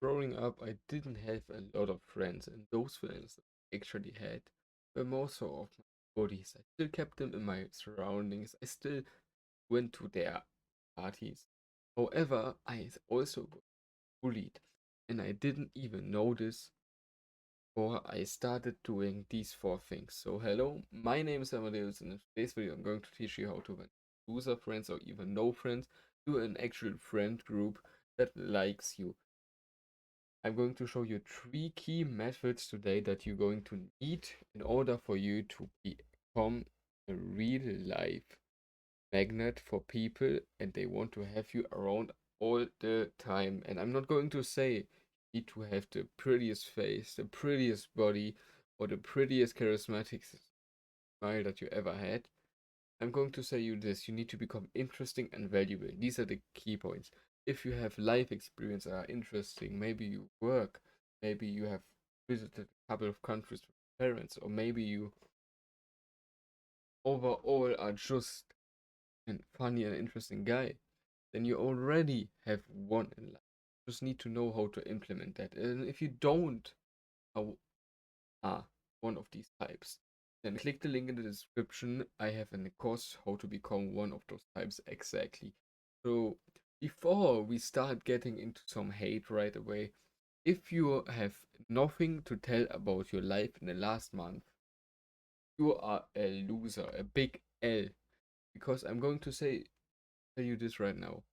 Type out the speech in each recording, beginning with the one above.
growing up, I didn't have a lot of friends, and those friends I actually had were more so of my buddies. I still kept them in my surroundings. I still went to their parties. However, I also got bullied, and I didn't even notice before I started doing these four things. So, hello, my name is Amadeus, and in today's video, I'm going to teach you how to win loser friends or even no friends to an actual friend group that likes you. I'm going to show you three key methods today that you're going to need in order for you to become a real life magnet for people and they want to have you around all the time. And I'm not going to say you need to have the prettiest face, the prettiest body, or the prettiest charismatic smile that you ever had. I'm going to say you this, you need to become interesting and valuable. These are the key points. If you have life experience that are interesting, maybe you work, maybe you have visited a couple of countries with parents, or maybe you overall are just a funny and interesting guy, then you already have one in life. You just need to know how to implement that. And if you don't are one of these types, then click the link in the description. I have a course how to become one of those types exactly. So before we start getting into some hate right away, if you have nothing to tell about your life in the last month, you are a loser, a big L. Because I'm going to tell you this right now.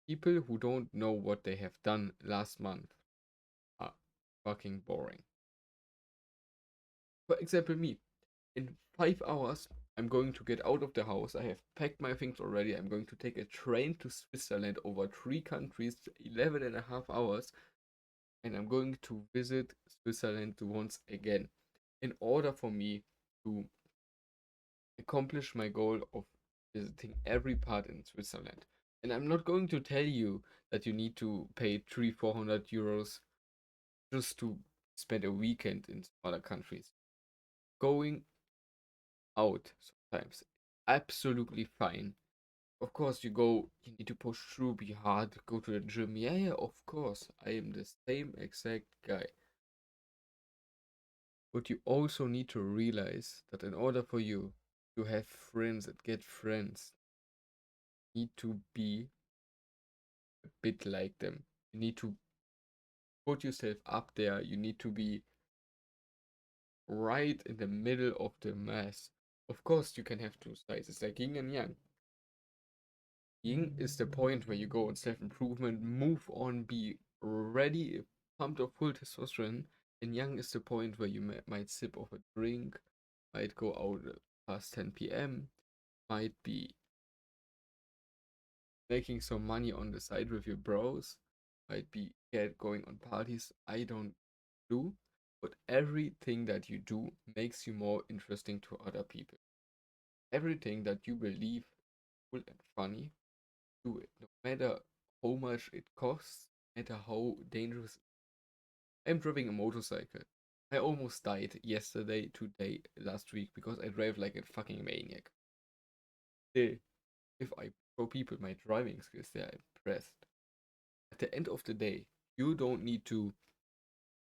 People who don't know what they have done last month are fucking boring. For example, me. In 5 hours, I'm going to get out of the house. I have packed my things already. I'm going to take a train to Switzerland over 3 countries, 11 and a half hours, and I'm going to visit Switzerland once again in order for me to accomplish my goal of visiting every part in Switzerland. And I'm not going to tell you that you need to pay 300-400 euros just to spend a weekend in other countries. Going out sometimes absolutely fine. Of course, you need to push through, be hard, go to the gym. Yeah, yeah, of course. I am the same exact guy. But you also need to realize that in order for you to have friends and get friends, you need to be a bit like them. You need to put yourself up there. You need to be right in the middle of the mass. Of course, you can have two sides. It's like yin and yang. Yin is the point where you go on self improvement, move on, be ready, pumped up full testosterone. And yang is the point where you might sip off a drink, might go out past 10 p.m., might be making some money on the side with your bros, might be going on parties. I don't do, but everything that you do makes you more interesting to other people. Everything that you believe cool and funny, do it, no matter how much it costs, no matter how dangerous. I'm driving a motorcycle. I almost died yesterday, today, last week because I drive like a fucking maniac. Still, if I show people my driving skills, they're impressed. At the end of the day, you don't need to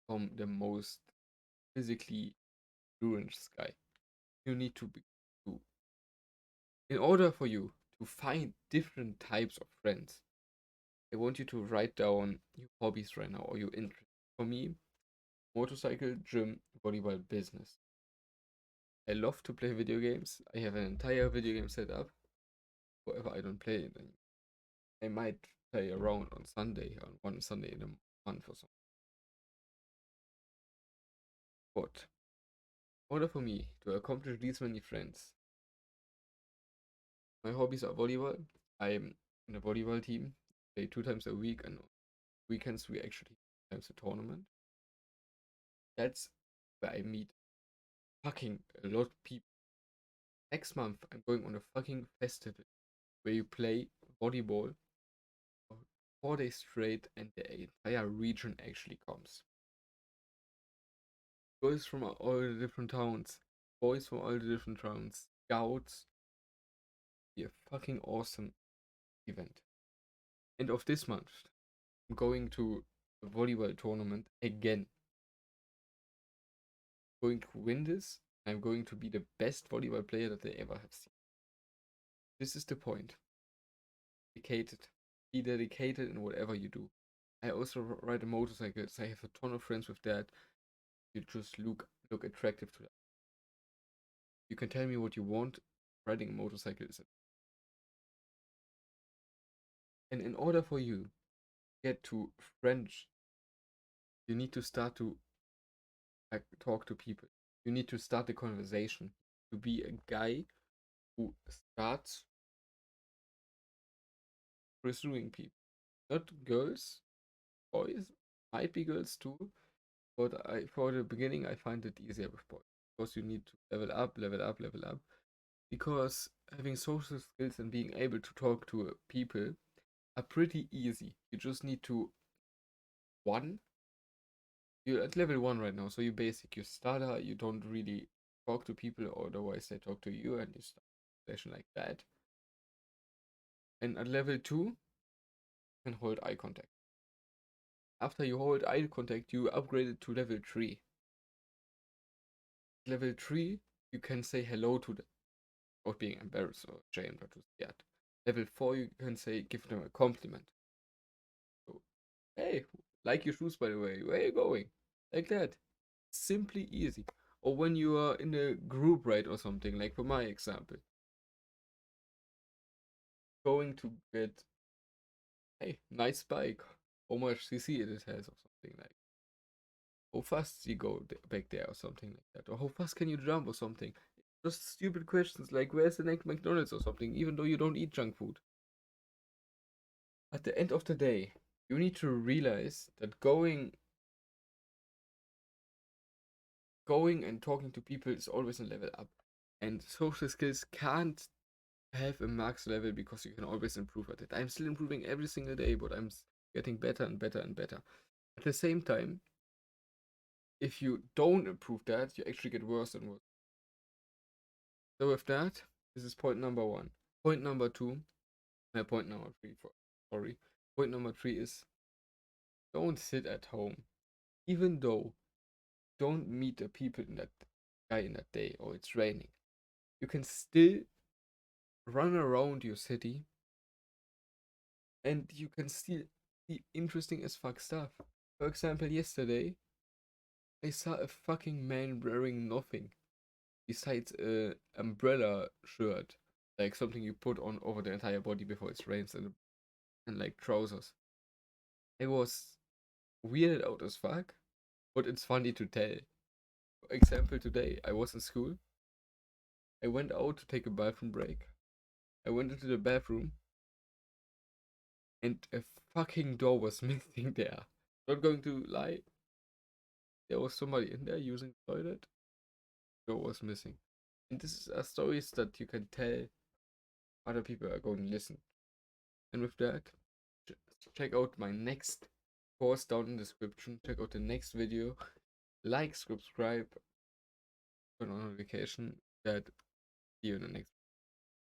become the most physically endurance guy. You need to be to, in order for you to find different types of friends. I want you to write down your hobbies right now or your interests. For me, motorcycle, gym, volleyball, business. I love to play video games. I have an entire video game set up. However, I don't play it. I might play around on Sunday, on one Sunday in a month or something. But in order for me to accomplish these many friends, my hobbies are volleyball. I'm in a volleyball team. Play 2 times a week, and on weekends we actually times a tournament. That's where I meet fucking a lot of people. Next month, I'm going on a fucking festival where you play volleyball for 4 days straight, and the entire region actually comes. Girls from all the different towns, boys from all the different towns, scouts. Be a fucking awesome event. End of this month, I'm going to a volleyball tournament again. I'm going to win this. I'm going to be the best volleyball player that they ever have seen. This is the point. Dedicated. Be dedicated in whatever you do. I also ride a motorcycle. So I have a ton of friends with that. You just look attractive to them. You can tell me what you want. Riding a motorcycle is it. And in order for you to get to French, you need to start to talk to people. You need to start a conversation. To be a guy who starts pursuing people. Not girls, boys, might be girls too, but for the beginning I find it easier with boys. Because you need to level up, level up, level up. Because having social skills and being able to talk to people are pretty easy. You just need to one. You're at level 1 right now, so you basic, you starter, you don't really talk to people, or otherwise they talk to you and you start a session like that. And at level 2, you can hold eye contact. After you hold eye contact, you upgrade it to level 3. Level 3, you can say hello to them without being embarrassed or ashamed or too scared. Level 4, you can say, give them a compliment. So, hey, like your shoes by the way, where are you going? Like that. Simply easy. Or when you are in a group ride or something, like for my example, going to get, hey, nice bike, how much cc it has or something like, how fast you go back there or something like that, or how fast can you jump or something. Just stupid questions like where's the next McDonald's or something, even though you don't eat junk food. At the end of the day, you need to realize that going and talking to people is always a level up, and social skills can't have a max level because you can always improve at it. I'm still improving every single day, but I'm getting better and better and better. At the same time, if you don't improve that, you actually get worse and worse. So with that, this is point number 1. Point number 2, point number 3, sorry. Point number 3 is don't sit at home. Even though don't meet the people in that guy in that day or it's raining, you can still run around your city and you can still see interesting as fuck stuff. For example, yesterday I saw a fucking man wearing nothing besides a umbrella shirt, like something you put on over the entire body before it rains, and like trousers. It was weirded out as fuck, but it's funny to tell. For example, today I was in school. I went out to take a bathroom break. I went into the bathroom, and a fucking door was missing there. Not going to lie, there was somebody in there using the toilet. Door was missing. And this are stories that you can tell other people are going to listen. And with that, check out my next course down in the description. Check out the next video. Like, subscribe, turn on notification. That see you in the next